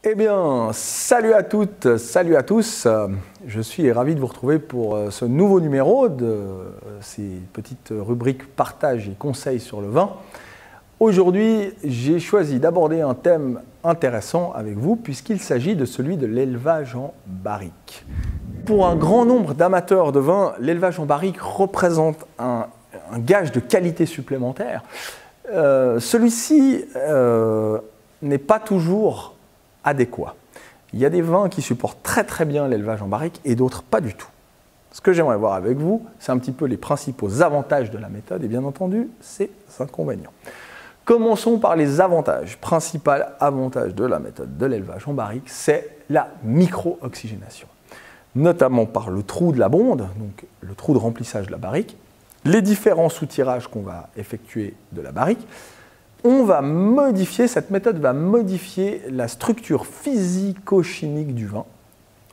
Eh bien, salut à toutes, salut à tous. Je suis ravi de vous retrouver pour ce nouveau numéro de ces petites rubriques partage et conseils sur le vin. Aujourd'hui, j'ai choisi d'aborder un thème intéressant avec vous puisqu'il s'agit de celui de l'élevage en barrique. Pour un grand nombre d'amateurs de vin, l'élevage en barrique représente un gage de qualité supplémentaire. Celui-ci n'est pas toujours adéquat. Il y a des vins qui supportent très bien l'élevage en barrique et d'autres pas du tout. Ce que j'aimerais voir avec vous, c'est un petit peu les principaux avantages de la méthode et bien entendu ses inconvénients. Commençons par les avantages. Principal avantage de la méthode de l'élevage en barrique, c'est la micro-oxygénation. Notamment par le trou de la bonde, donc le trou de remplissage de la barrique, les différents soutirages qu'on va effectuer de la barrique. Cette méthode va modifier la structure physico-chimique du vin.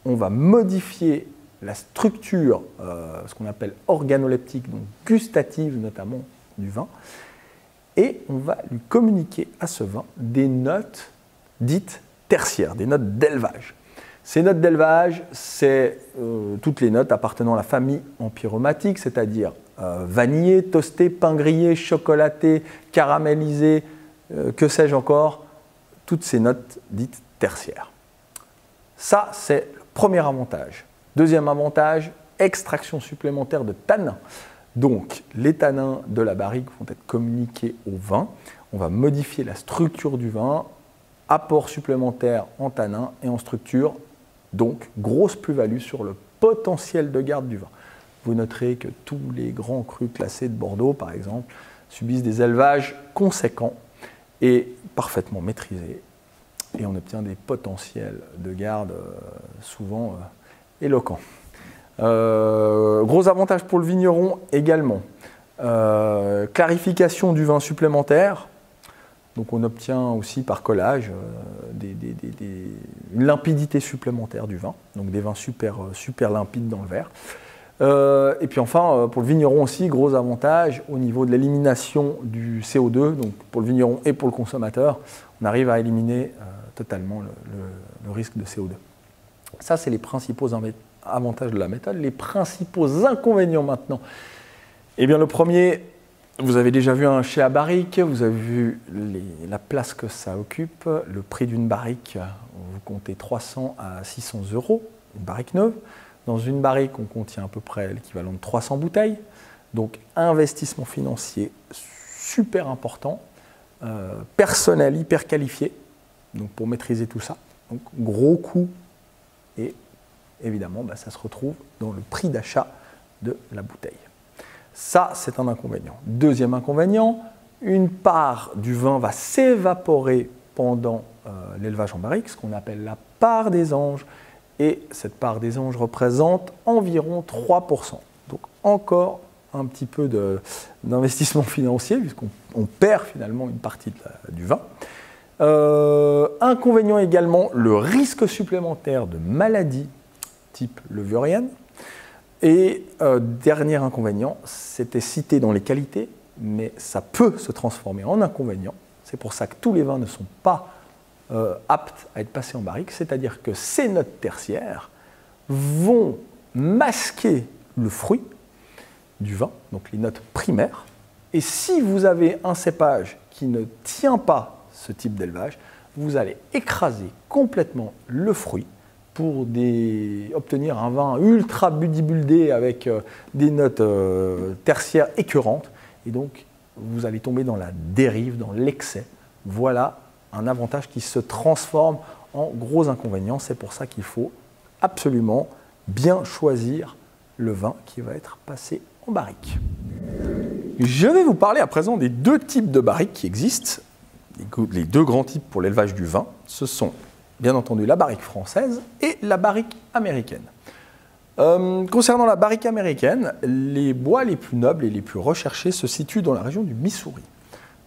On va modifier la structure, ce qu'on appelle organoleptique, donc gustative notamment du vin. Et on va lui communiquer à ce vin des notes dites tertiaires, des notes d'élevage. Ces notes d'élevage, c'est toutes les notes appartenant à la famille empyromatique, c'est-à-dire vanillé, toasté, pain grillé, chocolaté, caramélisé, que sais-je encore, toutes ces notes dites tertiaires. Ça, c'est le premier avantage. Deuxième avantage, extraction supplémentaire de tanins. Donc, les tanins de la barrique vont être communiqués au vin. On va modifier la structure du vin, apport supplémentaire en tanins et en structure. Donc, grosse plus-value sur le potentiel de garde du vin. Vous noterez que tous les grands crus classés de Bordeaux, par exemple, subissent des élevages conséquents et parfaitement maîtrisés. Et on obtient des potentiels de garde souvent éloquents. Gros avantage pour le vigneron également. Clarification du vin supplémentaire. Donc on obtient aussi par collage une limpidité supplémentaire du vin. Donc des vins super limpides dans le verre. Et puis enfin, pour le vigneron aussi, gros avantage au niveau de l'élimination du CO2. Donc pour le vigneron et pour le consommateur, on arrive à éliminer totalement le risque de CO2. Ça, c'est les principaux avantages de la méthode. Les principaux inconvénients maintenant. Eh bien, le premier, vous avez déjà vu un chai à barrique, vous avez vu la place que ça occupe, le prix d'une barrique, vous comptez 300 à 600 €, une barrique neuve. Dans une barrique, on contient à peu près l'équivalent de 300 bouteilles. Donc, investissement financier super important, personnel hyper qualifié, donc pour maîtriser tout ça. Donc, gros coût et évidemment, ça se retrouve dans le prix d'achat de la bouteille. Ça, c'est un inconvénient. Deuxième inconvénient, une part du vin va s'évaporer pendant l'élevage en barrique, ce qu'on appelle la part des anges. Et cette part des anges représente environ 3%. Donc encore un petit peu d'investissement financier, puisqu'on perd finalement une partie du vin. Inconvénient également, le risque supplémentaire de maladies type levurienne. Et dernier inconvénient, c'était cité dans les qualités, mais ça peut se transformer en inconvénient. C'est pour ça que tous les vins ne sont pas aptes à être passés en barrique, c'est-à-dire que ces notes tertiaires vont masquer le fruit du vin, donc les notes primaires. Et si vous avez un cépage qui ne tient pas ce type d'élevage, vous allez écraser complètement le fruit pour obtenir un vin ultra buildé avec des notes tertiaires écœurantes. Et donc, vous allez tomber dans la dérive, dans l'excès. Voilà un avantage qui se transforme en gros inconvénient. C'est pour ça qu'il faut absolument bien choisir le vin qui va être passé en barrique. Je vais vous parler à présent des deux types de barriques qui existent. Les deux grands types pour l'élevage du vin, ce sont bien entendu la barrique française et la barrique américaine. Concernant la barrique américaine, les bois les plus nobles et les plus recherchés se situent dans la région du Missouri.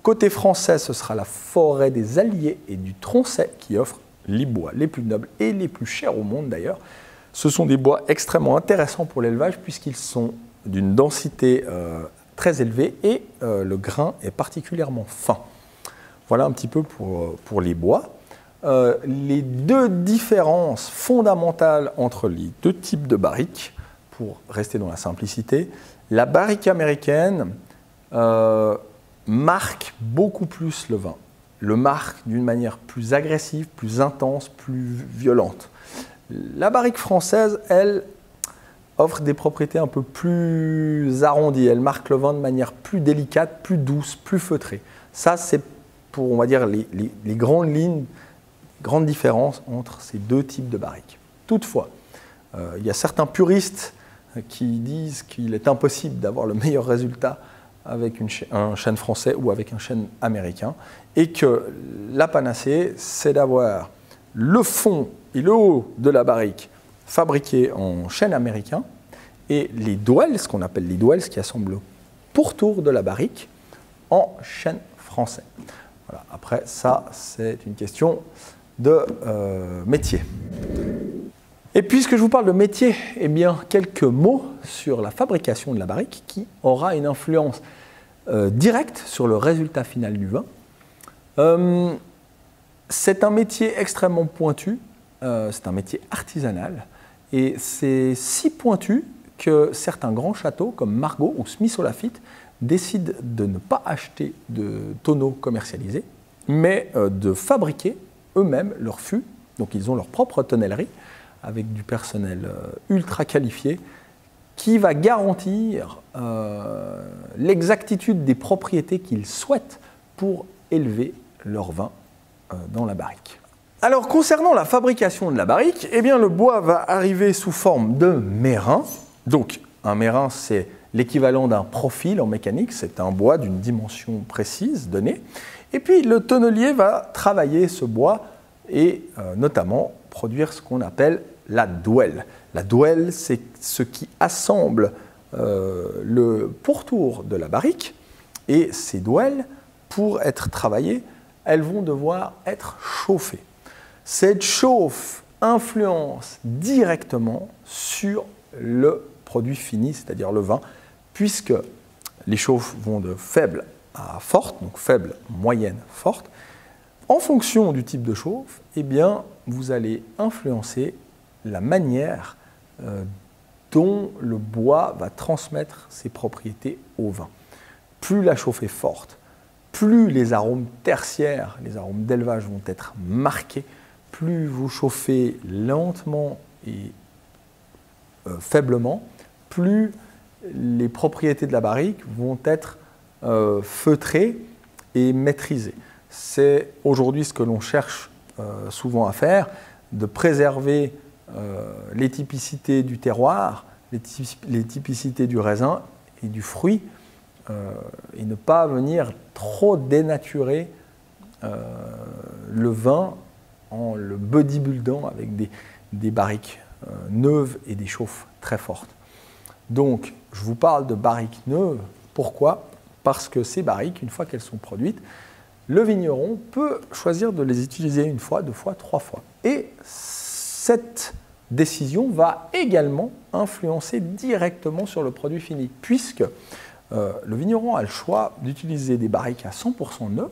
Côté français, ce sera la forêt des Alliés et du Tronchet qui offre les bois les plus nobles et les plus chers au monde d'ailleurs. Ce sont des bois extrêmement intéressants pour l'élevage puisqu'ils sont d'une densité très élevée et le grain est particulièrement fin. Voilà un petit peu pour les bois. les deux différences fondamentales entre les deux types de barriques, pour rester dans la simplicité. La barrique américaine marque beaucoup plus le vin, le marque d'une manière plus agressive, plus intense, plus violente. La barrique française, elle, offre des propriétés un peu plus arrondies. Elle marque le vin de manière plus délicate, plus douce, plus feutrée. Ça, c'est pour, on va dire, les grandes lignes, grandes différences entre ces deux types de barriques. Toutefois, il y a certains puristes qui disent qu'il est impossible d'avoir le meilleur résultat avec un chêne français ou avec un chêne américain, et que la panacée, c'est d'avoir le fond et le haut de la barrique fabriqués en chêne américain, et les douelles, ce qu'on appelle les douelles, qui assemblent le pourtour de la barrique, en chêne français. Voilà. Après, ça, c'est une question de métier. Et puisque je vous parle de métier, eh bien, quelques mots sur la fabrication de la barrique qui aura une influence directe sur le résultat final du vin. C'est un métier extrêmement pointu, c'est un métier artisanal, et c'est si pointu que certains grands châteaux comme Margaux ou Smith-Olafite décident de ne pas acheter de tonneaux commercialisés, mais de fabriquer eux-mêmes leurs fûts. Donc ils ont leur propre tonnellerie avec du personnel ultra qualifié qui va garantir l'exactitude des propriétés qu'ils souhaitent pour élever leur vin dans la barrique. Alors concernant la fabrication de la barrique, eh bien, le bois va arriver sous forme de mérin. Donc un mérin, c'est l'équivalent d'un profil en mécanique, c'est un bois d'une dimension précise donnée. Et puis le tonnelier va travailler ce bois et notamment produire ce qu'on appelle la douelle. La douelle, c'est ce qui assemble le pourtour de la barrique, et ces douelles, pour être travaillées, elles vont devoir être chauffées. Cette chauffe influence directement sur le produit fini, c'est-à-dire le vin, puisque les chauffes vont de faible à forte, donc faible, moyenne, forte. En fonction du type de chauffe, eh bien, vous allez influencer la manière dont le bois va transmettre ses propriétés au vin. Plus la chauffe est forte, plus les arômes tertiaires, les arômes d'élevage vont être marqués, plus vous chauffez lentement et faiblement, plus les propriétés de la barrique vont être feutrées et maîtrisées. C'est aujourd'hui ce que l'on cherche souvent à faire, de préserver les typicités du terroir, les typicités du raisin et du fruit, et ne pas venir trop dénaturer le vin en le bodybuildant avec des barriques neuves et des chauffes très fortes. Donc, je vous parle de barriques neuves. Pourquoi? Parce que ces barriques, une fois qu'elles sont produites, le vigneron peut choisir de les utiliser une fois, deux fois, trois fois. Et cette décision va également influencer directement sur le produit fini, puisque le vigneron a le choix d'utiliser des barriques à 100% neuves,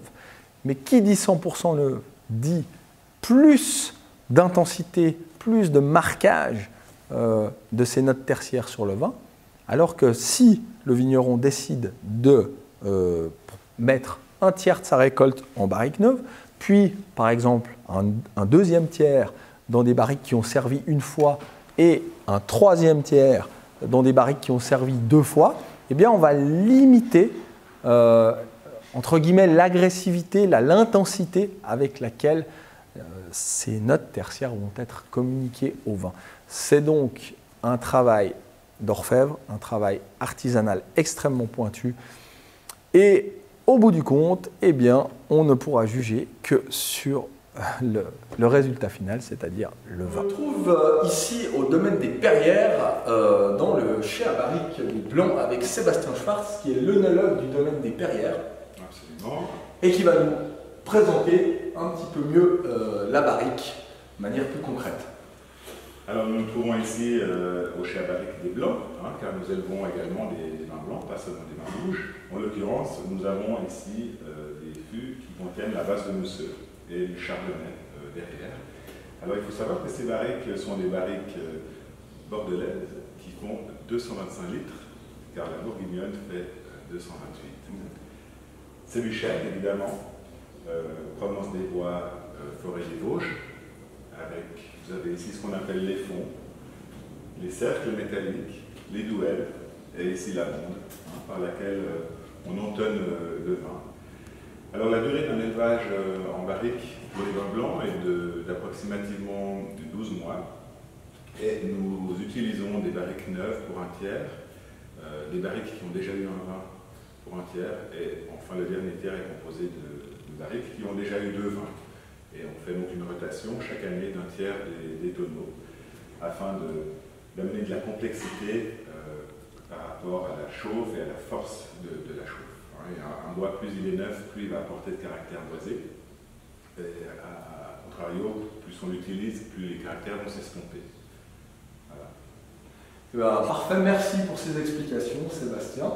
mais qui dit 100% neuves dit plus d'intensité, plus de marquage de ces notes tertiaires sur le vin, alors que si le vigneron décide de mettre un tiers de sa récolte en barrique neuve, puis par exemple un deuxième tiers dans des barriques qui ont servi une fois et un troisième tiers dans des barriques qui ont servi deux fois, eh bien on va limiter entre guillemets l'agressivité, l'intensité avec laquelle ces notes tertiaires vont être communiquées au vin. C'est donc un travail d'orfèvre, un travail artisanal extrêmement pointu, et au bout du compte, eh bien, on ne pourra juger que sur le résultat final, c'est-à-dire le vin. On se trouve ici au domaine des Perrières, dans le chai à barrique blanc, avec Sébastien Schwartz, qui est l'œnologue du domaine des Perrières. Absolument. Et qui va nous présenter un petit peu mieux la barrique de manière plus concrète. Alors nous nous trouvons ici au chai à barrique des Blancs, car nous élevons également des vins blancs, pas seulement des vins rouges. En l'occurrence, nous avons ici des fûts qui contiennent la base de mousseux et du chardonnay derrière. Alors il faut savoir que ces barriques sont des barriques bordelaises qui font 225 litres, car la bourguignonne fait 228. C'est du chêne, évidemment, provenance des bois forêts des Vosges, avec, vous avez ici ce qu'on appelle les fonds, les cercles métalliques, les douelles, et ici la bonde, par laquelle on entonne le vin. Alors la durée d'un élevage en barrique pour les vins blancs est d'approximativement 12 mois. Et nous utilisons des barriques neuves pour un tiers, des barriques qui ont déjà eu un vin pour un tiers, et enfin le dernier tiers est composé de barriques qui ont déjà eu 2 vins. Et on fait donc une rotation chaque année d'un tiers des tonneaux, afin d'amener de la complexité par rapport à la chauffe et à la force de la chauffe. Et un bois, plus il est neuf, plus il va apporter de caractère boisé. Et à contrario, plus on l'utilise, plus les caractères vont s'estomper. Voilà. Parfait, merci pour ces explications, Sébastien.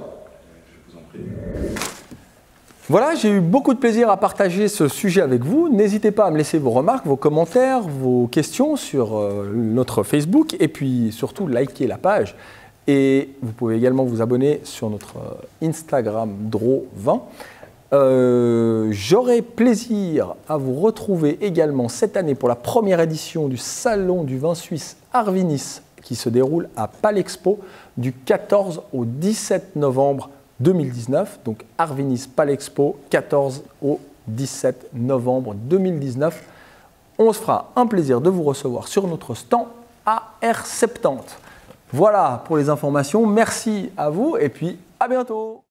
Je vous en prie. Voilà, j'ai eu beaucoup de plaisir à partager ce sujet avec vous. N'hésitez pas à me laisser vos remarques, vos commentaires, vos questions sur notre Facebook et puis surtout liker la page. Et vous pouvez également vous abonner sur notre Instagram Dro20. J'aurai plaisir à vous retrouver également cette année pour la première édition du Salon du vin suisse Arvinis qui se déroule à Palexpo du 14 au 17 novembre 2019. Donc Arvinis Palexpo, 14 au 17 novembre 2019. On se fera un plaisir de vous recevoir sur notre stand AR70. Voilà pour les informations. Merci à vous et puis à bientôt.